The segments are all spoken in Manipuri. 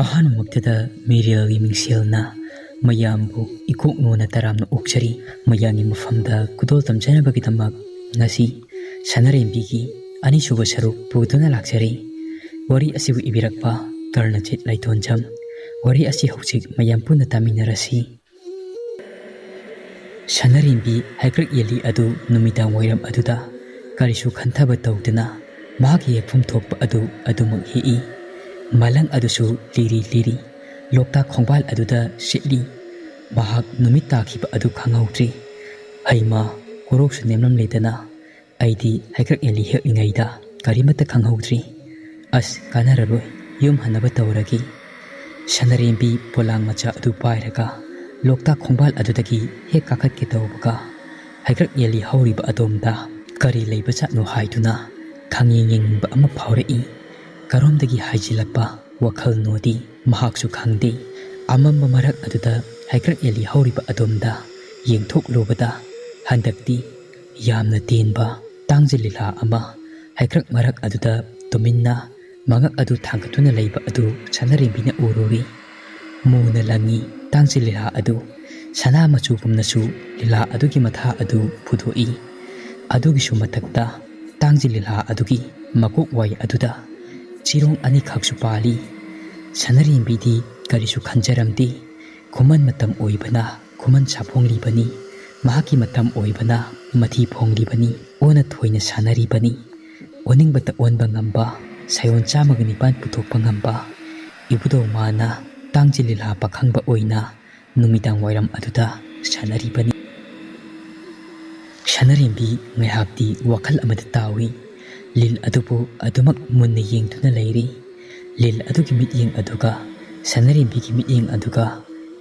ꯑꯍꯥꯟꯕꯃꯛꯇꯗ ꯃꯤꯔꯦꯜꯒꯤ ꯃꯤꯡꯁꯦꯜꯅ ꯃꯌꯥꯝꯕꯨ ꯏꯀꯣꯛꯅꯣꯅ ꯇꯔꯥꯝꯅ ꯑꯣꯛꯆꯔꯤ꯫ ꯃꯌꯥꯝꯒꯤ ꯃꯐꯝꯗ ꯈꯨꯗꯣꯜ ꯇꯝꯖꯅꯕꯒꯤꯗꯃꯛ ꯉꯁꯤ ꯁꯅꯔꯦꯝꯕꯤꯒꯤ ꯑꯅꯤꯁꯨꯕ ꯁꯔꯨꯛ ꯄꯨꯗꯨꯅ ꯂꯥꯛꯆꯔꯤ꯫ ꯋꯥꯔꯤ ꯑꯁꯤꯕꯨ ꯏꯕꯤꯔꯛꯄ ꯀꯔꯅꯖꯤꯠ ꯂꯩꯇꯣꯟꯖꯝ꯫ ꯋꯥꯔꯤ ꯑꯁꯤ ꯍꯧꯖꯤꯛ ꯃꯌꯥꯝ ꯄꯨꯟꯅ ꯇꯥꯃꯤꯟꯅꯔꯁꯤ꯫ ꯁꯅꯔꯦꯝꯕꯤ ꯍꯩꯀ꯭ꯔꯛ ꯌꯦꯜꯂꯤ ꯑꯗꯨ ꯅꯨꯃꯤꯗꯥꯡ ꯋꯥꯏꯔꯝ ꯑꯗꯨꯗ ꯀꯔꯤꯁꯨ ꯈꯟꯊꯕ ꯇꯧꯗꯨꯅ ꯃꯍꯥꯛꯀꯤ ꯌꯦꯛꯐꯝ ꯊꯣꯛꯄ ꯑꯗꯨ ꯑꯗꯨꯃꯛ ꯌꯦꯛꯏ꯫ ꯃꯂꯪ ꯑꯗꯨꯁꯨ ꯂꯤꯔꯤ ꯂꯤꯔꯤ ꯂꯣꯛꯇꯥꯛ ꯈꯣꯡꯕꯥꯜ ꯑꯗꯨꯗ ꯁꯤꯠꯂꯤ꯫ ꯃꯍꯥꯛ ꯅꯨꯃꯤꯠ ꯇꯥꯈꯤꯕ ꯑꯗꯨ ꯈꯪꯍꯧꯗ꯭ꯔꯤ꯫ ꯍꯩꯃꯥ ꯀꯣꯔꯣꯛꯁꯨ ꯅꯦꯝꯂꯝꯂꯦꯗꯅ ꯑꯩꯗꯤ ꯍꯩꯀ꯭ꯔꯛ ꯌꯦꯜꯂꯤ ꯍꯦꯛꯂꯤꯉꯩꯗ ꯀꯔꯤꯃꯠꯇ ꯈꯪꯍꯧꯗ꯭ꯔꯤ꯫ ꯑꯁ ꯀꯥꯟꯅꯔꯔꯣꯏ, ꯌꯨꯝ ꯍꯟꯅꯕ ꯇꯧꯔꯒꯦ꯫ ꯁꯅꯔꯦꯝꯕꯤ ꯄꯣꯂꯥꯡ ꯃꯆꯥ ꯑꯗꯨ ꯄꯥꯏꯔꯒ ꯂꯣꯛꯇꯥꯛ ꯈꯣꯡꯕꯥꯜ ꯑꯗꯨꯗꯒꯤ ꯍꯦꯛ ꯀꯥꯈꯠꯀꯦ ꯇꯧꯕꯒ ꯍꯩꯀ꯭ꯔꯛ ꯌꯦꯜꯂꯤ ꯍꯧꯔꯤꯕ ꯑꯗꯣꯝꯗ ꯀꯔꯤ ꯂꯩꯕꯖꯥꯠꯅꯣ ꯍꯥꯏꯗꯨꯅ ꯈꯪꯌꯦꯡ ꯌꯦꯡꯅꯤꯡꯕ ꯑꯃ ꯐꯥꯎꯔꯛꯏ꯫ ꯀꯔꯣꯝꯗꯒꯤ ꯍꯥꯏꯖꯤꯜꯂꯛꯄ ꯋꯥꯈꯜꯅꯣꯗꯤ ꯃꯍꯥꯛꯁꯨ ꯈꯪꯗꯦ꯫ ꯑꯃꯝꯕ ꯃꯔꯛ ꯑꯗꯨꯗ ꯍꯩꯀ꯭ꯔꯛ ꯌꯦꯜꯂꯤ ꯍꯧꯔꯤꯕ ꯑꯗꯣꯝꯗ ꯌꯦꯡꯊꯣꯛꯂꯨꯕꯗ ꯍꯟꯗꯛꯇꯤ ꯌꯥꯝꯅ ꯇꯦꯟꯕ ꯇꯥꯡꯖ ꯂꯤꯂꯥ ꯑꯃ ꯍꯩꯀ꯭ꯔꯛ ꯃꯔꯛ ꯑꯗꯨꯗ ꯇꯨꯃꯤꯟꯅ ꯃꯉꯛ ꯑꯗꯨ ꯊꯥꯡꯒꯠꯇꯨꯅ ꯂꯩꯕ ꯑꯗꯨ ꯁꯅꯔꯦꯝꯕꯤꯅ ꯎꯔꯨꯔꯤ꯫ ꯃꯨꯅ ꯂꯪꯏ ꯇꯥꯡꯖ ꯂꯤꯂꯥ ꯑꯗꯨ꯫ ꯁꯅꯥ ꯃꯆꯨꯒꯨꯝꯅꯁꯨ ꯂꯤꯂꯥ ꯑꯗꯨꯒꯤ ꯃꯊꯥ ꯑꯗꯨ ꯐꯨꯗꯣꯛꯏ꯫ ꯑꯗꯨꯒꯤꯁꯨ ꯃꯊꯛꯇ ꯇꯥꯡꯖ ꯂꯤꯂꯥ ꯑꯗꯨꯒꯤ ꯃꯀꯣꯛ ꯋꯥꯏ ꯑꯗꯨꯗ ꯆꯤꯔꯣꯡ ꯑꯅꯤꯈꯛꯁꯨ ꯄꯥꯜꯂꯤ꯫ ꯁꯅꯔꯦꯝꯕꯤꯗꯤ ꯀꯔꯤꯁꯨ ꯈꯟꯖꯔꯝꯗꯦ꯫ ꯈꯨꯃꯟ ꯃꯇꯝ ꯑꯣꯏꯕꯅ ꯈꯨꯃꯟ ꯁꯥꯐꯣꯡꯂꯤꯕꯅꯤ, ꯃꯍꯥꯛꯀꯤ ꯃꯇꯝ ꯑꯣꯏꯕꯅ ꯃꯊꯤ ꯐꯣꯡꯂꯤꯕꯅꯤ, ꯑꯣꯟꯅ ꯊꯣꯏꯅ ꯁꯥꯟꯅꯔꯤꯕꯅꯤ꯫ ꯑꯣꯅꯤꯡꯕꯇ ꯑꯣꯟꯕ ꯉꯝꯕ, ꯁꯥꯌꯣꯟ 109 ꯄꯨꯊꯣꯛꯄ ꯉꯝꯕ ꯏꯕꯨꯙꯧ ꯃꯥꯅ ꯇꯥꯡꯖ ꯂꯤꯂꯥ ꯄꯥꯈꯪꯕ ꯑꯣꯏꯅ ꯅꯨꯃꯤꯗꯥꯡ ꯋꯥꯏꯔꯝ ꯑꯗꯨꯗ ꯁꯥꯟꯅꯔꯤꯕꯅꯤ꯫ ꯁꯅꯔꯦꯝꯕꯤ ꯉꯥꯏꯍꯥꯛꯇꯤ ꯋꯥꯈꯜ ꯑꯃꯗ ꯇꯥꯎꯏ꯫ ꯂꯤꯜ ꯑꯗꯨꯕꯨ ꯑꯗꯨꯃꯛ ꯃꯨꯟꯅ ꯌꯦꯡꯗꯨꯅ ꯂꯩꯔꯤ꯫ ꯂꯤꯜ ꯑꯗꯨꯒꯤ ꯃꯤꯠꯌꯦꯡ ꯑꯗꯨꯒ ꯁꯅꯔꯦꯝꯕꯤꯒꯤ ꯃꯤꯠꯌꯦꯡ ꯑꯗꯨꯒ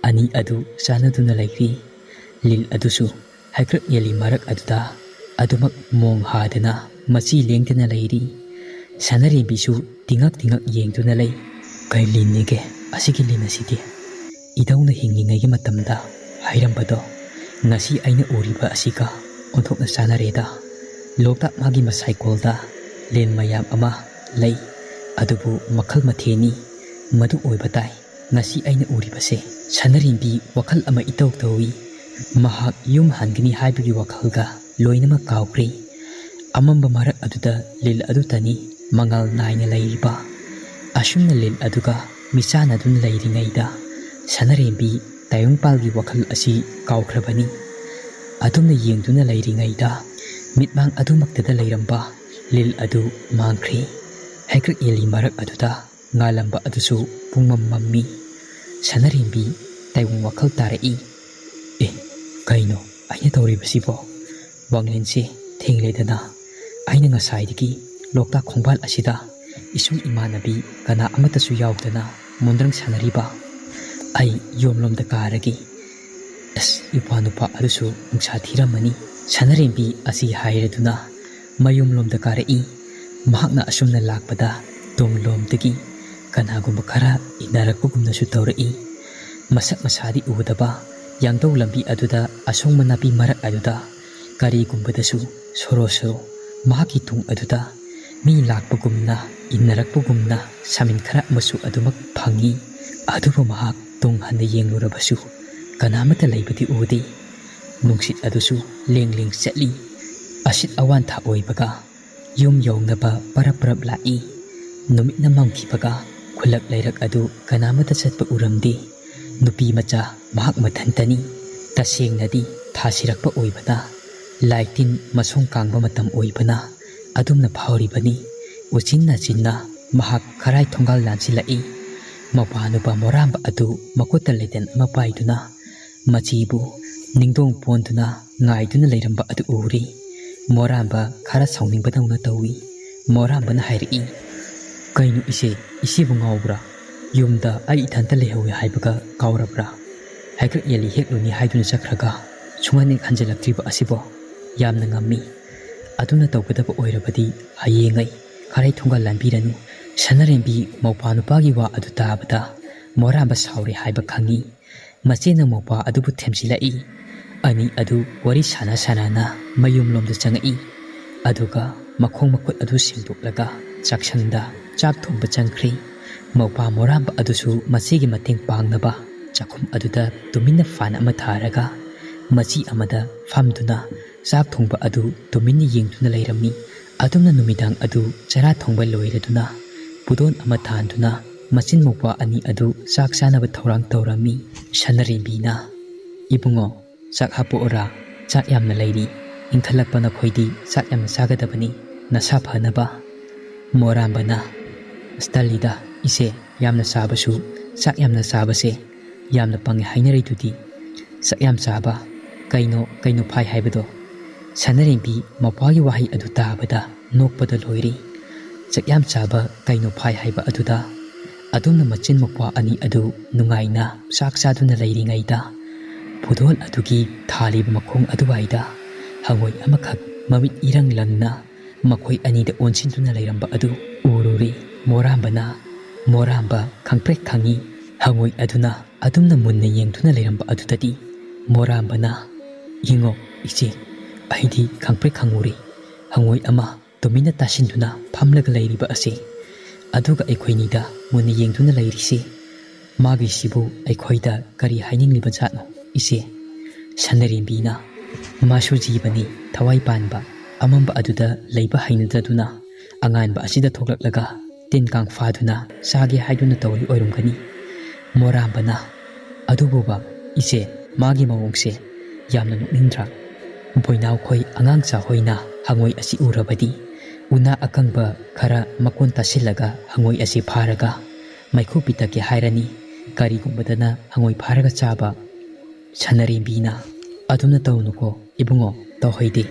ꯑꯅꯤ ꯑꯗꯨ ꯆꯥꯟꯅꯗꯨꯅ ꯂꯩꯔꯤ꯫ ꯂꯤꯜ ꯑꯗꯨꯁꯨ ꯍꯩꯀ꯭ꯔꯛ ꯌꯦꯜꯂꯤ ꯃꯔꯛ ꯑꯗꯨꯗ ꯑꯗꯨꯃꯛ ꯃꯣꯡ ꯍꯥꯗꯅ ꯃꯆꯤ ꯂꯦꯡꯗꯅ ꯂꯩꯔꯤ꯫ ꯁꯅꯔꯦꯝꯕꯤꯁꯨ ꯇꯤꯡꯉꯛ ꯇꯤꯡꯉꯛ ꯌꯦꯡꯗꯨꯅ ꯂꯩ꯫ ꯀꯩ ꯂꯤꯟꯅꯤꯒꯦ ꯑꯁꯤꯒꯤ ꯂꯤꯟ ꯑꯁꯤꯗꯤ? ꯏꯙꯧꯅ ꯍꯤꯡꯂꯤꯉꯩꯒꯤ ꯃꯇꯝꯗ ꯍꯥꯏꯔꯝꯕꯗꯣ ꯉꯁꯤ ꯑꯩꯅ ꯎꯔꯤꯕ ꯑꯁꯤꯒ ꯑꯣꯟꯊꯣꯛꯅ ꯆꯥꯟꯅꯔꯦꯗ꯫ ꯂꯣꯛꯇꯥꯛ ꯃꯥꯒꯤ ꯃꯁꯥꯏꯀꯣꯜꯗ ꯂꯤꯟ ꯃꯌꯥꯝ ꯑꯃ ꯂꯩ, ꯑꯗꯨꯕꯨ ꯃꯈꯜ ꯃꯊꯦꯜꯅꯤ꯫ ꯃꯗꯨ ꯑꯣꯏꯕ ꯇꯥꯏ ꯉꯁꯤ ꯑꯩꯅ ꯎꯔꯤꯕꯁꯦ꯫ ꯁꯅꯔꯦꯝꯕꯤ ꯋꯥꯈꯜ ꯑꯃ ꯏꯇꯧ ꯇꯧꯏ꯫ ꯃꯍꯥꯛ ꯌꯨꯝ ꯍꯟꯒꯅꯤ ꯍꯥꯏꯕꯒꯤ ꯋꯥꯈꯜꯒ ꯂꯣꯏꯅꯃꯛ ꯀꯥꯎꯈ꯭ꯔꯦ꯫ ꯑꯃꯝꯕ ꯃꯔꯛ ꯑꯗꯨꯗ ꯂꯤꯜ ꯑꯗꯨꯇꯅꯤ ꯃꯉꯥꯜ ꯅꯥꯏꯅ ꯂꯩꯔꯤꯕ꯫ ꯑꯁꯨꯝꯅ ꯂꯤꯜ ꯑꯗꯨꯒ ꯃꯤꯆꯥꯟꯅꯗꯨꯅ ꯂꯩꯔꯤꯉꯩꯗ ꯁꯅꯔꯦꯝꯕꯤ ꯇꯥꯏꯕꯪꯄꯥꯜꯒꯤ ꯋꯥꯈꯜ ꯑꯁꯤ ꯀꯥꯎꯈ꯭ꯔꯕꯅꯤ꯫ ꯑꯗꯨꯝꯅ ꯌꯦꯡꯗꯨꯅ ꯂꯩꯔꯤꯉꯩꯗ ꯃꯤꯠꯃꯥꯡ ꯑꯗꯨꯃꯛꯇꯗ ꯂꯩꯔꯝꯕ ꯂꯤꯜ ꯑꯗꯨ ꯃꯥꯡꯈ꯭ꯔꯦ꯫ ꯍꯩꯀ꯭ꯔꯛ ꯌꯦꯜꯂꯤ ꯃꯔꯛ ꯑꯗꯨꯗ ꯉꯥꯜꯂꯝꯕ ꯑꯗꯨꯁꯨ ꯄꯨꯡꯃꯝ ꯃꯝꯃꯤ꯫ ꯁꯅꯔꯦꯝꯕꯤ ꯇꯥꯏꯕꯪ ꯋꯥꯈꯜ ꯇꯥꯔꯛꯏ꯫ ꯑꯦ, ꯀꯩꯅꯣ ꯑꯩꯅ ꯇꯧꯔꯤꯕꯁꯤꯕꯣ? ꯋꯥꯡꯂꯦꯟꯁꯦ ꯊꯦꯡꯂꯦꯗꯅ꯫ ꯑꯩꯅ ꯉꯁꯥꯏꯗꯒꯤ ꯂꯣꯛꯇꯥꯛ ꯈꯣꯡꯕꯥꯜ ꯑꯁꯤꯗ ꯏꯁꯨꯡ ꯏꯃꯥꯟꯅꯕꯤ ꯀꯅꯥ ꯑꯃꯠꯇꯁꯨ ꯌꯥꯎꯗꯅ ꯃꯣꯟꯗ꯭ꯔꯪ ꯁꯥꯟꯅꯔꯤꯕ꯫ ꯑꯩ ꯌꯨꯝꯂꯣꯝꯗ ꯀꯥꯔꯒꯦ꯫ ꯑꯁ, ꯏꯄ꯭ꯋꯥ ꯅꯨꯄꯥ ꯑꯗꯨꯁꯨ ꯅꯨꯡꯁꯥ ꯊꯤꯔꯝꯃꯅꯤ꯫ ꯁꯅꯔꯦꯝꯕꯤ ꯑꯁꯤ ꯍꯥꯏꯔꯗꯨꯅ ꯃꯌꯨꯝꯂꯣꯝꯗ ꯀꯥꯔꯛꯏ꯫ ꯃꯍꯥꯛꯅ ꯑꯁꯨꯝꯅ ꯂꯥꯛꯄꯗ ꯇꯨꯡꯂꯣꯝꯗꯒꯤ ꯀꯅꯥꯒꯨꯝꯕ ꯈꯔ ꯏꯟꯅꯔꯛꯄꯒꯨꯝꯅꯁꯨ ꯇꯧꯔꯛꯏ꯫ ꯃꯁꯛ ꯃꯁꯥꯗꯤ ꯎꯗꯕ ꯌꯥꯡꯗꯧ ꯂꯝꯕꯤ ꯑꯗꯨꯗ ꯑꯁꯣꯡꯕ ꯅꯥꯄꯤ ꯃꯔꯛ ꯑꯗꯨꯗ ꯀꯔꯤꯒꯨꯝꯕꯗꯁꯨ ꯁꯣꯔꯣ ꯁꯣꯔꯣ ꯃꯍꯥꯛꯀꯤ ꯇꯨꯡ ꯑꯗꯨꯗ ꯃꯤ ꯂꯥꯛꯄꯒꯨꯝꯅ ꯏꯟꯅꯔꯛꯄꯒꯨꯝꯅ ꯁꯥꯃꯤꯟ ꯈꯔ ꯑꯃꯁꯨ ꯑꯗꯨꯃꯛ ꯐꯪꯏ꯫ ꯑꯗꯨꯕꯨ ꯃꯍꯥꯛ ꯇꯨꯡ ꯍꯟꯅ ꯌꯦꯡꯂꯨꯔꯕꯁꯨ ꯀꯅꯥꯃꯠꯇ ꯂꯩꯕꯗꯤ ꯎꯗꯦ꯫ ꯅꯨꯡꯁꯤꯠ ꯑꯗꯨꯁꯨ ꯂꯦꯡ ꯂꯦꯡ ꯆꯠꯂꯤ꯫ ꯑꯁꯤꯠ ꯑꯋꯥꯟꯊꯥ ꯑꯣꯏꯕꯒ ꯌꯨꯝ ꯌꯧꯅꯕ ꯄꯔꯞ ꯄꯔꯞ ꯂꯥꯛꯏ꯫ ꯅꯨꯃꯤꯠꯅ ꯃꯝꯈꯤꯕꯒ ꯈꯨꯜꯂꯛ ꯂꯩꯔꯛ ꯑꯗꯨ ꯀꯅꯥꯃꯠꯇ ꯆꯠꯄ ꯎꯔꯝꯗꯦ꯫ ꯅꯨꯄꯤ ꯃꯆꯥ ꯃꯍꯥꯛ ꯃꯊꯟꯇꯅꯤ꯫ ꯇꯁꯦꯡꯅꯗꯤ ꯊꯥ ꯁꯤꯔꯛꯄ ꯑꯣꯏꯕꯅ, ꯂꯥꯏ ꯇꯤꯟ ꯃꯁꯣꯡ ꯀꯥꯡꯕ ꯃꯇꯝ ꯑꯣꯏꯕꯅ ꯑꯗꯨꯝꯅ ꯐꯥꯎꯔꯤꯕꯅꯤ꯫ ꯎꯆꯤꯟ ꯅꯥꯆꯤꯟꯅ ꯃꯍꯥꯛ ꯈꯔꯥꯏ ꯊꯣꯡꯒꯥꯜ ꯂꯥꯟꯁꯤꯜꯂꯛꯏ꯫ ꯃꯧꯄꯥꯅꯨꯄꯥ ꯃꯣꯔꯥꯝꯕ ꯑꯗꯨ ꯃꯈꯨꯠꯇ ꯂꯩꯇꯦꯟ ꯑꯃ ꯄꯥꯏꯗꯨꯅ ꯃꯆꯤꯕꯨ ꯅꯤꯡꯗꯣꯡ ꯄꯣꯟꯗꯨꯅ ꯉꯥꯏꯗꯨꯅ ꯂꯩꯔꯝꯕ ꯑꯗꯨ ꯎꯔꯤ꯫ ꯃꯣꯔꯥꯝꯕ ꯈꯔ ꯁꯥꯎꯅꯤꯡꯕꯗꯧꯅ ꯇꯧꯏ꯫ ꯃꯣꯔꯥꯝꯕꯅ ꯍꯥꯏꯔꯛꯏ, ꯀꯩꯅꯣ ꯏꯆꯦ, ꯏꯆꯦꯕꯨ ꯉꯥꯎꯕ꯭ꯔꯥ? ꯌꯨꯝꯗ ꯑꯩ ꯏꯊꯟꯇ ꯂꯩꯍꯧꯏ ꯍꯥꯏꯕꯒ ꯀꯥꯎꯔꯕ꯭ꯔꯥ? ꯍꯩꯀ꯭ꯔꯛ ꯌꯦꯜꯂꯤ ꯍꯦꯛꯂꯨꯅꯤ ꯍꯥꯏꯗꯨꯅ ꯆꯠꯈ꯭ꯔꯒ ꯁꯨꯡꯍꯟ ꯍꯦꯛ ꯍꯟꯖꯤꯜꯂꯛꯇ꯭ꯔꯤꯕ ꯑꯁꯤꯕꯣ? ꯌꯥꯝꯅ ꯉꯝꯃꯤ꯫ ꯑꯗꯨꯅ ꯇꯧꯒꯗꯕ ꯑꯣꯏꯔꯕꯗꯤ ꯍꯌꯦꯡꯉꯩ ꯈꯔꯥꯏ ꯊꯣꯡꯒꯥꯜ ꯂꯥꯟꯕꯤꯔꯅꯨ꯫ ꯁꯅꯔꯦꯝꯕꯤ ꯃꯧꯄꯥꯅꯨꯄꯥꯒꯤ ꯋꯥ ꯑꯗꯨ ꯇꯥꯕꯗ ꯃꯣꯔꯥꯝꯕ ꯁꯥꯎꯔꯦ ꯍꯥꯏꯕ ꯈꯪꯏ꯫ ꯃꯆꯦꯅ ꯃꯧꯄꯥ ꯑꯗꯨꯕꯨ ꯊꯦꯝꯖꯤꯜꯂꯛꯏ꯫ ꯑꯅꯤ ꯑꯗꯨ ꯋꯥꯔꯤ ꯁꯥꯟꯅ ꯁꯥꯟꯅꯅ ꯃꯌꯨꯝꯂꯣꯝꯗ ꯆꯪꯉꯛꯏ꯫ ꯑꯗꯨꯒ ꯃꯈꯣꯡ ꯃꯈꯨꯠ ꯑꯗꯨ ꯁꯦꯡꯗꯣꯛꯂꯒ ꯆꯥꯛꯁꯪꯗ ꯆꯥꯛ ꯊꯣꯡꯕ ꯆꯪꯈ꯭ꯔꯦ꯫ ꯃꯧꯄꯥ ꯃꯣꯔꯥꯝꯕ ꯑꯗꯨꯁꯨ ꯃꯁꯤꯒꯤ ꯃꯇꯦꯡ ꯄꯥꯡꯅꯕ ꯆꯥꯛꯈꯨꯝ ꯑꯗꯨꯗ ꯇꯨꯃꯤꯟꯅ ꯐꯥꯟ ꯑꯃ ꯊꯥꯔꯒ ꯃꯆꯤ ꯑꯃꯗ ꯐꯝꯗꯨꯅ ꯆꯥꯛ ꯊꯣꯡꯕ ꯑꯗꯨ ꯇꯨꯃꯤꯟꯅ ꯌꯦꯡꯗꯨꯅ ꯂꯩꯔꯝꯃꯤ꯫ ꯑꯗꯨꯝꯅ ꯅꯨꯃꯤꯗꯥꯡ ꯑꯗꯨ ꯆꯔꯥ ꯊꯣꯡꯕ ꯂꯣꯏꯔꯗꯨꯅ ꯄꯨꯗꯣꯟ ꯑꯃ ꯊꯥꯟꯗꯨꯅ ꯃꯆꯤꯟ ꯃꯧꯄ꯭ꯋꯥ ꯑꯅꯤ ꯑꯗꯨ ꯆꯥꯛ ꯆꯥꯅꯕ ꯊꯧꯔꯥꯡ ꯇꯧꯔꯝꯃꯤ꯫ ꯁꯅꯔꯦꯝꯕꯤꯅ "ꯏꯕꯨꯡꯉꯣ, ꯆꯥꯛ ꯍꯥꯞꯄꯛꯑꯣꯔꯥ? ꯆꯥꯛ ꯌꯥꯝꯅ ꯂꯩꯔꯤ꯫ ꯏꯪꯈꯠꯂꯛꯄ ꯅꯈꯣꯏꯗꯤ ꯆꯥꯛ ꯌꯥꯝꯅ ꯆꯥꯒꯗꯕꯅꯤ, ꯅꯁꯥ ꯐꯅꯕ." ꯃꯣꯔꯥꯝꯕꯅ "ꯇꯜꯂꯤꯗ ꯏꯆꯦ, ꯌꯥꯝꯅ ꯆꯥꯕꯁꯨ, ꯆꯥꯛ ꯌꯥꯝꯅ ꯆꯥꯕꯁꯦ ꯌꯥꯝꯅ ꯄꯪꯉꯦ ꯍꯥꯏꯅꯔꯤꯗꯨꯗꯤ꯫ ꯆꯥꯛ ꯌꯥꯝ ꯆꯥꯕ ꯀꯩꯅꯣ ꯐꯥꯏ ꯍꯥꯏꯕꯗꯣ?" ꯁꯅꯔꯦꯝꯕꯤ ꯃꯧꯄ꯭ꯋꯥꯒꯤ ꯋꯥꯍꯩ ꯑꯗꯨ ꯇꯥꯕꯗ ꯅꯣꯛꯄꯗ ꯂꯣꯏꯔꯤ꯫ ꯆꯥꯛ ꯌꯥꯝ ꯆꯥꯕ ꯀꯩꯅꯣ ꯐꯥꯏ ꯍꯥꯏꯕ ꯑꯗꯨꯗ ꯑꯗꯨꯝꯅ ꯃꯆꯤꯟ ꯃꯧꯄ꯭ꯋꯥ ꯑꯅꯤ ꯑꯗꯨ ꯅꯨꯡꯉꯥꯏꯅ ꯆꯥꯛ ꯆꯥꯗꯨꯅ ꯂꯩꯔꯤꯉꯩꯗ ꯄꯨꯗꯣꯟ ꯑꯗꯨꯒꯤ ꯊꯥꯜꯂꯤꯕ ꯃꯈꯣꯡ ꯑꯗꯨꯋꯥꯏꯗ ꯍꯪꯉꯣꯏ ꯑꯃꯈꯛ ꯃꯃꯤꯠ ꯏꯔꯪ ꯂꯪꯅ ꯃꯈꯣꯏ ꯑꯅꯤꯗ ꯑꯣꯟꯁꯤꯟꯗꯨꯅ ꯂꯩꯔꯝꯕ ꯑꯗꯨ ꯎꯔꯨꯔꯤ꯫ ꯃꯣꯔꯥꯝꯕꯅ "ꯃꯣꯔꯥꯝꯕ ꯈꯪꯄ꯭ꯔꯦꯛ ꯈꯪꯏ." ꯍꯪꯉꯣꯏ ꯑꯗꯨꯅ ꯑꯗꯨꯝꯅ ꯃꯨꯟꯅ ꯌꯦꯡꯗꯨꯅ ꯂꯩꯔꯝꯕ ꯑꯗꯨꯗꯗꯤ ꯃꯣꯔꯥꯝꯕꯅ "ꯌꯦꯡꯉꯣ ꯏꯆꯦ, ꯑꯩꯗꯤ ꯈꯪꯄ꯭ꯔꯦꯛ ꯈꯪꯉꯨꯔꯦ꯫ ꯍꯪꯉꯣꯏ ꯑꯃ ꯇꯨꯃꯤꯟꯅ ꯇꯥꯁꯤꯟꯗꯨꯅ ꯐꯝꯂꯒ ꯂꯩꯔꯤꯕ ꯑꯁꯤ, ꯑꯗꯨꯒ ꯑꯩꯈꯣꯏꯅꯤꯗ ꯃꯨꯟꯅ ꯌꯦꯡꯗꯨꯅ ꯂꯩꯔꯤꯁꯤ, ꯃꯥꯒꯤꯁꯤꯕꯨ ꯑꯩꯈꯣꯏꯗ ꯀꯔꯤ ꯍꯥꯏꯅꯤꯡꯂꯤꯕ ꯖꯥꯠꯅꯣ ꯏꯆꯦ?" ꯁꯅꯔꯦꯝꯕꯤꯅ "ꯃꯥꯁꯨ ꯖꯤꯕꯅꯤ, ꯊꯋꯥꯏ ꯄꯥꯟꯕ, ꯑꯃꯝꯕ ꯑꯗꯨꯗ ꯂꯩꯕ ꯍꯩꯅꯗꯗꯨꯅ ꯑꯉꯥꯟꯕ ꯑꯁꯤꯗ ꯊꯣꯛꯂꯛꯂꯒ ꯇꯤꯟ ꯀꯥꯡ ꯐꯥꯗꯨꯅ ꯆꯥꯒꯦ ꯍꯥꯏꯗꯨꯅ ꯇꯧꯔꯤ ꯑꯣꯏꯔꯝꯒꯅꯤ." ꯃꯣꯔꯥꯝꯕꯅ "ꯑꯗꯨꯕꯨꯕ ꯏꯆꯦ, ꯃꯥꯒꯤ ꯃꯑꯣꯡꯁꯦ ꯌꯥꯝꯅ ꯅꯣꯛꯅꯤꯡꯗ꯭ꯔꯥ? ꯕꯣꯏꯅꯥꯎꯈꯣꯏ ꯑꯉꯥꯡꯆꯥ ꯍꯣꯏꯅ ꯍꯪꯉꯣꯏ ꯑꯁꯤ ꯎꯔꯕꯗꯤ ꯎꯅꯥ ꯑꯀꯪꯕ ꯈꯔ ꯃꯀꯣꯟ ꯇꯥꯁꯤꯜꯂꯒ ꯍꯪꯉꯣꯏ ꯑꯁꯤ ꯐꯥꯔꯒ ꯃꯩꯈꯨ ꯄꯤꯇꯛꯀꯦ ꯍꯥꯏꯔꯅꯤ, ꯀꯔꯤꯒꯨꯝꯕꯗꯅ ꯍꯪꯉꯣꯏ ꯐꯥꯔꯒ ꯆꯥꯕ." ꯁꯅꯔꯦꯝꯕꯤꯅ "ꯑꯗꯨꯝꯅ ꯇꯧꯅꯨꯀꯣ ꯏꯕꯨꯡꯉꯣ, ꯇꯧꯍꯩꯗꯦ.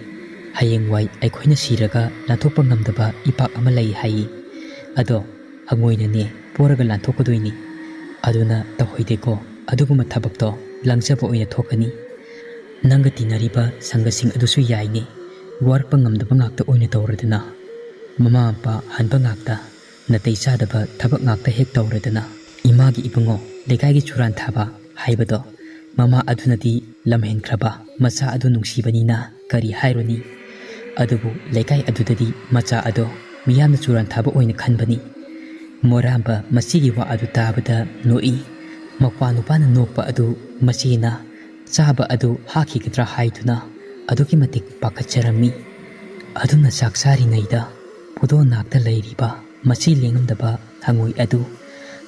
ꯍꯌꯦꯡꯋꯥꯏ ꯑꯩꯈꯣꯏꯅ ꯁꯤꯔꯒ ꯂꯥꯟꯊꯣꯛꯄ ꯉꯝꯗꯕ ꯏꯄꯥꯛ ꯑꯃ ꯂꯩ ꯍꯥꯏꯌꯦ. ꯑꯗꯣ ꯍꯪꯉꯣꯏꯅꯅꯦ ꯄꯣꯔꯒ ꯂꯥꯟꯊꯣꯛꯀꯗꯣꯏꯅꯤ. ꯑꯗꯨꯅ ꯇꯧꯍꯩꯗꯦꯀꯣ, ꯑꯗꯨꯒꯨꯝꯕ ꯊꯕꯛꯇꯣ ꯂꯪꯖꯕ ꯑꯣꯏꯅ ꯊꯣꯛꯀꯅꯤ. ꯅꯪꯒ ꯇꯤꯟꯅꯔꯤꯕ ꯁꯪꯒꯁꯤꯡ ꯑꯗꯨꯁꯨ ꯌꯥꯏꯅꯦ, ꯋꯥꯔꯛꯄ ꯉꯝꯗꯕ ꯉꯥꯛꯇ ꯑꯣꯏꯅ ꯇꯧꯔꯗꯅ, ꯃꯃꯥ ꯃꯄꯥ ꯍꯟꯕ ꯉꯥꯛꯇ, ꯅꯥꯇꯩ ꯆꯥꯗꯕ ꯊꯕꯛ ꯉꯥꯛꯇ ꯍꯦꯛ ꯇꯧꯔꯗꯅ, ꯏꯃꯥꯒꯤ ꯏꯕꯨꯡꯉꯣ, ꯂꯩꯀꯥꯏꯒꯤ ꯆꯨꯔꯥꯟ ꯊꯥꯕ ꯍꯥꯏꯕꯗꯣ, ꯃꯃꯥ ꯑꯗꯨꯅꯗꯤ ꯂꯝꯍꯦꯟꯈ꯭ꯔꯕ ꯃꯆꯥ ꯑꯗꯨ ꯅꯨꯡꯁꯤꯕꯅꯤꯅ ꯀꯔꯤ ꯍꯥꯏꯔꯨꯅꯤ? ꯑꯗꯨꯕꯨ ꯂꯩꯀꯥꯏ ꯑꯗꯨꯗꯗꯤ ꯃꯆꯥ ꯑꯗꯣ ꯃꯤꯌꯥꯝꯅ ꯆꯨꯔꯥꯟ ꯊꯥꯕ ꯑꯣꯏꯅ ꯈꯟꯕꯅꯤ." ꯃꯣꯔꯥꯝꯕ ꯃꯁꯤꯒꯤ ꯋꯥ ꯑꯗꯨ ꯇꯥꯕꯗ ꯅꯣꯛꯏ꯫ ꯃꯧꯄ꯭ꯋꯥ ꯅꯨꯄꯥꯅ ꯅꯣꯛꯄ ꯑꯗꯨ ꯃꯆꯦꯅ ꯆꯥꯕ ꯑꯗꯨ ꯍꯥꯠꯈꯤꯒꯗ꯭ꯔꯥ ꯍꯥꯏꯗꯨꯅ ꯑꯗꯨꯛꯀꯤ ꯃꯇꯤꯛ ꯄꯥꯈꯠꯆꯔꯝꯃꯤ꯫ ꯑꯗꯨꯝꯅ ꯆꯥꯛ ꯆꯥꯔꯤꯉꯩꯗ ꯄꯨꯗꯣꯟ ꯅꯥꯛꯇ ꯂꯩꯔꯤꯕ ꯃꯆꯤ ꯂꯦꯡꯉꯝꯗꯕ ꯍꯪꯉꯣꯏ ꯑꯗꯨ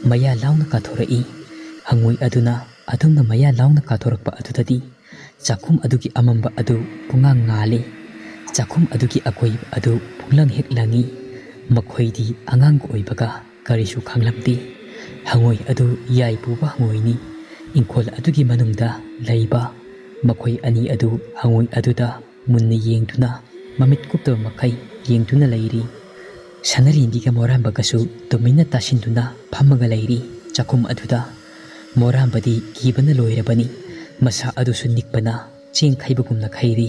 ꯃꯌꯥ ꯂꯥꯎꯅ ꯀꯥꯊꯣꯔꯛꯏ꯫ ꯍꯪꯉꯣꯏ ꯑꯗꯨꯅ ꯑꯗꯨꯝꯅ ꯃꯌꯥ ꯂꯥꯎꯅ ꯀꯥꯊꯣꯔꯛꯄ ꯑꯗꯨꯗꯗꯤ ꯆꯥꯛꯈꯨꯝ ꯑꯗꯨꯒꯤ ꯑꯃꯝꯕ ꯑꯗꯨ ꯄꯨꯡꯉꯥꯡ ꯉꯥꯜꯂꯤ꯫ ꯆꯥꯛꯈꯨꯝ ꯑꯗꯨꯒꯤ ꯑꯀꯣꯏꯕ ꯑꯗꯨ ꯄꯨꯡꯂꯪ ꯍꯦꯛ ꯂꯪꯏ꯫ ꯃꯈꯣꯏꯗꯤ ꯑꯉꯥꯡꯒ ꯑꯣꯏꯕꯒ ꯀꯔꯤꯁꯨ ꯈꯪꯂꯝꯗꯦ꯫ ꯍꯪꯉꯣꯏ ꯑꯗꯨ ꯌꯥꯏ ꯄꯨꯕ ꯍꯪꯉꯣꯏꯅꯤ꯫ ꯏꯪꯈꯣꯜ ꯑꯗꯨꯒꯤ ꯃꯅꯨꯡꯗ ꯂꯩꯕ ꯃꯈꯣꯏ ꯑꯅꯤ ꯑꯗꯨ ꯍꯪꯉꯣꯏ ꯑꯗꯨꯗ ꯃꯨꯟꯅ ꯌꯦꯡꯗꯨꯅ ꯃꯃꯤꯠ ꯀꯨꯞꯇꯕ ꯃꯈꯩ ꯌꯦꯡꯗꯨꯅ ꯂꯩꯔꯤ꯫ ꯁꯅꯔꯦꯝꯕꯤꯒ ꯃꯣꯔꯥꯝꯕꯒꯁꯨ ꯇꯨꯃꯤꯟꯅ ꯇꯥꯁꯤꯟꯗꯨꯅ ꯐꯝꯃꯒ ꯂꯩꯔꯤ ꯆꯥꯛꯈꯨꯝ ꯑꯗꯨꯗ꯫ ꯃꯣꯔꯥꯝꯕꯗꯤ ꯀꯤꯕꯅ ꯂꯣꯏꯔꯕꯅꯤ꯫ ꯃꯁꯥ ꯑꯗꯨꯁꯨ ꯅꯤꯛꯄꯅ ꯆꯦꯡ ꯈꯩꯕꯒꯨꯝꯅ ꯈꯩꯔꯤ꯫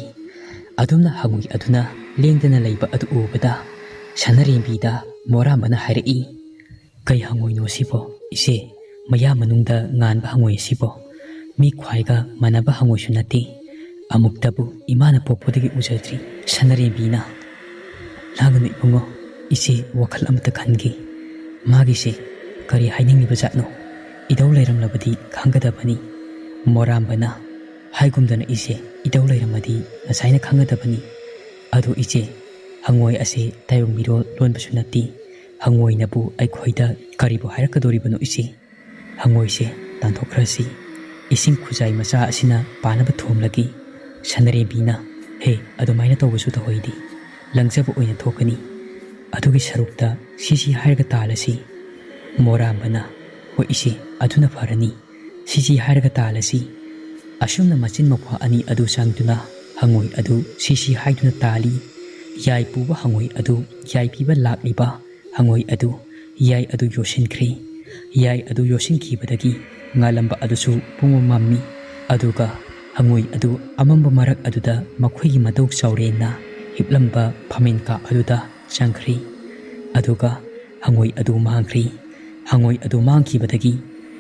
ꯑꯗꯨꯝꯅ ꯍꯪꯉꯣꯏ ꯑꯗꯨꯅ ꯂꯦꯡꯗꯅ ꯂꯩꯕ ꯑꯗꯨ ꯎꯕꯗ ꯁꯅꯔꯦꯝꯕꯤꯗ ꯃꯣꯔꯥꯝꯕꯅ ꯍꯥꯏꯔꯛꯏ, "ꯀꯩ ꯍꯪꯉꯣꯏꯅꯣ ꯁꯤꯕꯣ ꯏꯆꯦ? ꯃꯌꯥ ꯃꯅꯨꯡꯗ ꯉꯥꯟꯕ ꯍꯪꯉꯣꯏ ꯑꯁꯤꯕꯣ? ꯃꯤ ꯈ꯭ꯋꯥꯏꯒ ꯃꯥꯟꯅꯕ ꯍꯪꯉꯣꯏꯁꯨ ꯅꯠꯇꯦ. ꯑꯃꯨꯛꯇꯕꯨ ꯏꯃꯥꯅ ꯄꯣꯛꯄꯗꯒꯤ ꯎꯖꯗ꯭ꯔꯤ." ꯁꯅꯔꯦꯝꯕꯤꯅ "ꯂꯥꯡꯒꯅꯨ ꯏꯕꯨꯡꯉꯣ, ꯏꯆꯦ ꯋꯥꯈꯜ ꯑꯃꯇ ꯈꯟꯒꯦ. ꯃꯥꯒꯤꯁꯦ ꯀꯔꯤ ꯍꯥꯏꯅꯤꯡꯂꯤꯕ ꯖꯥꯠꯅꯣ? ꯏꯙꯧ ꯂꯩꯔꯝꯂꯕꯗꯤ ꯈꯪꯒꯗꯕꯅꯤ." ꯃꯣꯔꯥꯝꯕꯅ "ꯍꯥꯏꯒꯨꯝꯗꯅ ꯏꯆꯦ, ꯏꯙꯧ ꯂꯩꯔꯝꯃꯗꯤ ꯉꯁꯥꯏꯅ ꯈꯪꯒꯗꯕꯅꯤ. ꯑꯗꯣ ꯏꯆꯦ, ꯍꯪꯉꯣꯏ ꯑꯁꯦ ꯇꯥꯏꯕꯪ ꯃꯤꯔꯣꯜ ꯂꯣꯟꯕꯁꯨ ꯅꯠꯇꯦ. ꯍꯪꯉꯣꯏꯅꯕꯨ ꯑꯩꯈꯣꯏꯗ ꯀꯔꯤꯕꯨ ꯍꯥꯏꯔꯛꯀꯗꯣꯔꯤꯕꯅꯣ ꯏꯆꯦ? ꯍꯪꯉꯣꯏꯁꯦ ꯇꯥꯟꯊꯣꯛꯈ꯭ꯔꯁꯤ. ꯏꯁꯤꯡ ꯈꯨꯖꯥꯏ ꯃꯆꯥ ꯑꯁꯤꯅ ꯄꯥꯅꯕ ꯊꯣꯝꯂꯒꯦ." ꯁꯅꯔꯦꯝꯕꯤꯅ "ꯍꯦ, ꯑꯗꯨꯃꯥꯏꯅ ꯇꯧꯕꯁꯨ ꯇꯧꯍꯩꯗꯦ. ꯂꯪꯖꯕ ꯑꯣꯏꯅ ꯊꯣꯛꯀꯅꯤ. ꯑꯗꯨꯒꯤ ꯁꯔꯨꯛꯇ ꯁꯤꯁꯤ ꯍꯥꯏꯔꯒ ꯇꯥꯜꯂꯁꯤ." ꯃꯣꯔꯥꯝꯕꯅ "ꯍꯣꯏ ꯏꯆꯦ, ꯑꯗꯨꯅ ꯐꯔꯅꯤ. ꯁꯤꯁꯤ ꯍꯥꯏꯔꯒ ꯇꯥꯜꯂꯁꯤ." ꯑꯁꯨꯝꯅ ꯃꯆꯤꯟ ꯃꯧꯄ꯭ꯋꯥ ꯑꯅꯤ ꯑꯗꯨ ꯆꯪꯗꯨꯅ ꯍꯪꯉꯣꯏ ꯑꯗꯨ ꯁꯤꯁꯤ ꯍꯥꯏꯗꯨꯅ ꯇꯥꯜꯂꯤ꯫ ꯌꯥꯏ ꯄꯨꯕ ꯍꯪꯉꯣꯏ ꯑꯗꯨ ꯌꯥꯏ ꯄꯤꯕ ꯂꯥꯛꯂꯤꯕ ꯍꯪꯉꯣꯏ ꯑꯗꯨ ꯌꯥꯏ ꯑꯗꯨ ꯌꯣꯠꯁꯤꯟꯈ꯭ꯔꯦ꯫ ꯌꯥꯏ ꯑꯗꯨ ꯌꯣꯠꯁꯤꯟꯈꯤꯕꯗꯒꯤ ꯉꯥꯜꯂꯝꯕ ꯑꯗꯨꯁꯨ ꯄꯨꯡꯃꯝ ꯃꯝꯃꯤ꯫ ꯑꯗꯨꯒ ꯍꯪꯉꯣꯏ ꯑꯗꯨ ꯑꯃꯝꯕ ꯃꯔꯛ ꯑꯗꯨꯗ ꯃꯈꯣꯏꯒꯤ ꯃꯇꯧ ꯆꯥꯎꯔꯦꯟꯅ ꯍꯤꯞꯂꯝꯕ ꯐꯝꯃꯦꯟ ꯀꯥ ꯑꯗꯨꯗ ꯆꯪꯈ꯭ꯔꯦ꯫ ꯑꯗꯨꯒ ꯍꯪꯉꯣꯏ ꯑꯗꯨ ꯃꯥꯡꯈ꯭ꯔꯦ꯫ ꯍꯪꯉꯣꯏ ꯑꯗꯨ ꯃꯥꯡꯈꯤꯕꯗꯒꯤ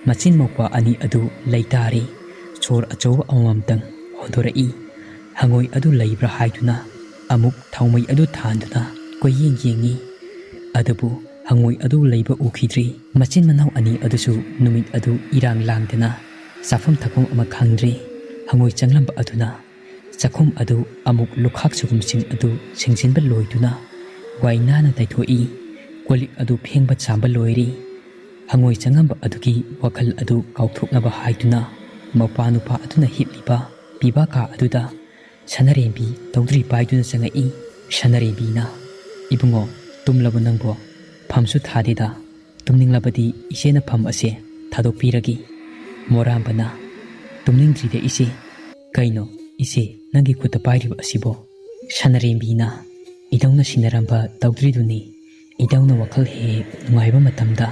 ꯃꯆꯤꯟ ꯃꯧꯄ꯭ꯋꯥ ꯑꯅꯤ ꯑꯗꯨ ꯂꯩꯇꯥꯔꯦ꯫ ꯁꯣꯔ ꯑꯆꯧꯕ ꯑꯃꯃꯝꯇꯪ ꯍꯣꯟꯗꯣꯔꯛꯏ꯫ ꯍꯪꯉꯣꯏ ꯑꯗꯨ ꯂꯩꯕ꯭ꯔꯥ ꯍꯥꯏꯗꯨꯅ ꯑꯃꯨꯛ ꯊꯥꯎꯃꯩ ꯑꯗꯨ ꯊꯥꯟꯗꯨꯅ ꯀꯣꯏꯌꯦꯡ ꯌꯦꯡꯉꯤ꯫ ꯑꯗꯨꯕꯨ hangoi adu leiba ukidri machin manau ani adusu numit adu irang langdana safam thakum ama khangdri hangoi changlamba aduna chakhum adu amuk lukhak sugum sing adu singsinba loiduna wainana taithoi kolik adu phengba chamba loiri hangoi changamba adugi wakhal adu kauthoknaba haiduna mapa nupa aduna hipliba piba ka aduda sanarembi tawdri paiduna changai sanarembi na ibungo tumlabo nangbo phamsu thadida tumninglabadi isena pham ase thadokpiragi morambana tumningdride ise kaino ise nangi khuta pairiba asibo sanarembi na idawna sinaramba tawdriduni idawna wakhal he nungaiba matamda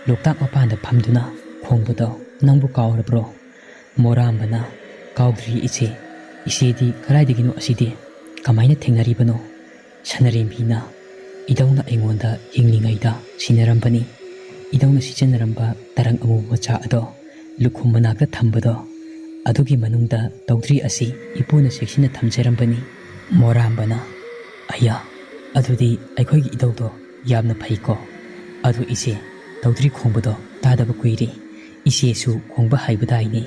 loktak mapanda phamduna khongbodo nangbu kaurabro morambana kaudri ise di karaidagino asidi kamaina thengnaribano sanarembina idawna aingonda yinglingaida sinarambani idawna sijanaramba tarang amu macha ado lukhum manakta thambado adugi manungda tawdri asi ipuna seksina thamjarambani morambana aya adudi aikhoigi idawdo yamna phaiko adu ise tawdri khongbodo tadaba kuiri ise su khongba haibadaini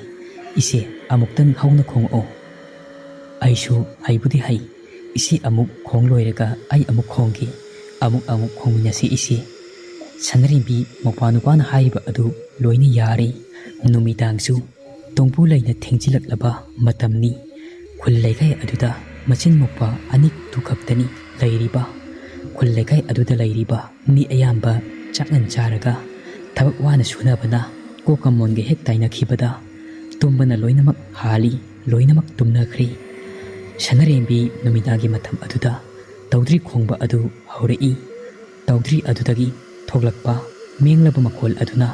ise amuktan hauna khongo aisu haibudi hai isi amuk khong loiraga ai amuk khonggi amuk khongminasi isi sanarembi mopanu haiba adu loina yari numidangsu tongpu laina thengjilaklaba matamni khullaikai aduda machin mokpa anik tukaptani lairiba khullaikai aduda lairiba mi ayamba chaknan charaga thabak wana sunabana kokamonge hek taina khibada tumbana loinamak hali loinamak tumnakhri sanarembi numidagi matam aduda tawdri khongba adu haurei tawdri adudagi thoglakpa menglaba makhol aduna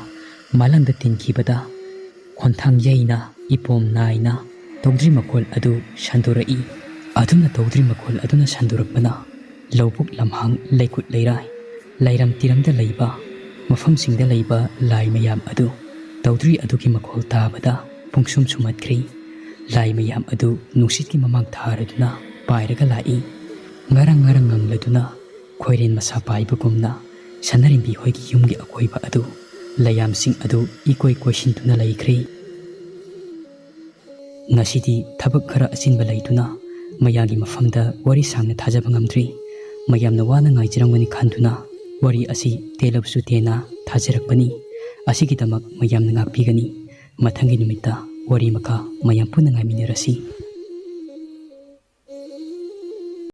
malangda tinkhibada khonthang yaina ipom naina tawdri makhol adu shandorei aduna tawdri makhol aduna shandorakbana lawbuk lamhang leikut leirai lairam tiramda leiba mafamsingda leiba lai mayam adu tawdri adugi makhol tabada pungsum sumatkri lai mayam adu nusitki mamang tharaduna pairaga lai ngarang ngangladuna khoiren masa paibagumna sanarembi hoigi yumgi akoiba adu layamsing adu ikoi koisintuna laikri ngasidi thabak khara asinba leituna mayagi mafamda wari sangna thajaba ngamdri mayamna wana ngaijirangmani khanduna wari asi telabsu tena thajarakpani asigidamak mayamna ngakpigani mathangi numita wari maka mayam puna ngaiminarasi